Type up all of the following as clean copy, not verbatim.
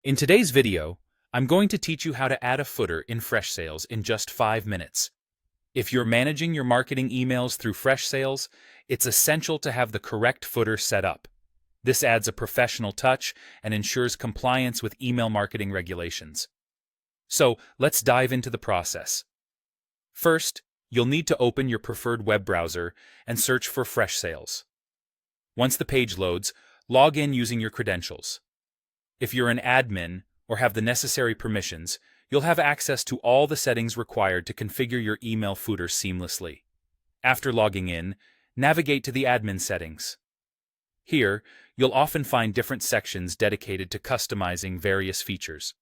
In today's video, I'm going to teach you how to add a footer in Freshsales in just 5 minutes. If you're managing your marketing emails through Freshsales, it's essential to have the correct footer set up. This adds a professional touch and ensures compliance with email marketing regulations. So, let's dive into the process. First, you'll need to open your preferred web browser and search for Freshsales. Once the page loads, log in using your credentials. If you're an admin or have the necessary permissions, you'll have access to all the settings required to configure your email footer seamlessly. After logging in, navigate to the admin settings. Here, you'll often find different sections dedicated to customizing various features.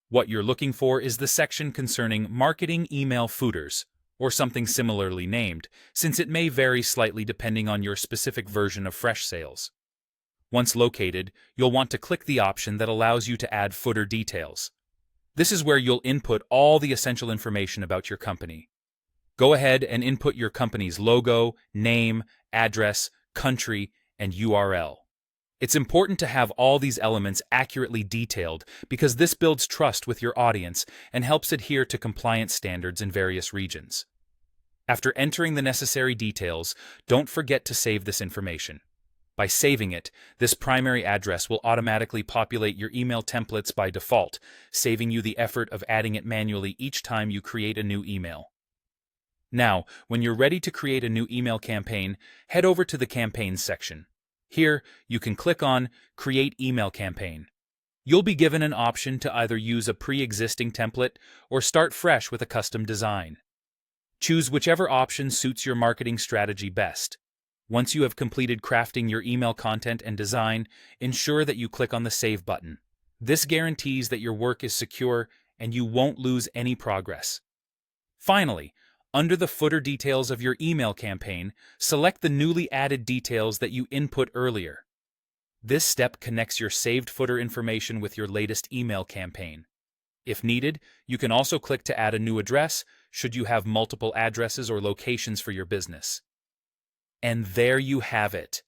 What you're looking for is the section concerning marketing email footers, or something similarly named, since it may vary slightly depending on your specific version of Freshsales. Once located, you'll want to click the option that allows you to add footer details. This is where you'll input all the essential information about your company. Go ahead and input your company's logo, name, address, country, and URL. It's important to have all these elements accurately detailed because this builds trust with your audience and helps adhere to compliance standards in various regions. After entering the necessary details, don't forget to save this information. By saving it, this primary address will automatically populate your email templates by default, saving you the effort of adding it manually each time you create a new email. Now, when you're ready to create a new email campaign, head over to the Campaigns section. Here, you can click on Create Email Campaign. You'll be given an option to either use a pre-existing template or start fresh with a custom design. Choose whichever option suits your marketing strategy best. Once you have completed crafting your email content and design, ensure that you click on the Save button. This guarantees that your work is secure and you won't lose any progress. Finally, under the footer details of your email campaign, select the newly added details that you input earlier. This step connects your saved footer information with your latest email campaign. If needed, you can also click to add a new address should you have multiple addresses or locations for your business. And there you have it.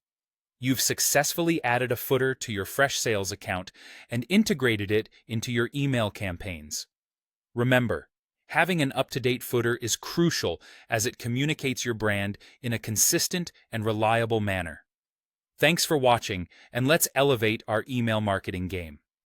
You've successfully added a footer to your Freshsales account and integrated it into your email campaigns. Remember, having an up-to-date footer is crucial as it communicates your brand in a consistent and reliable manner. Thanks for watching, and let's elevate our email marketing game.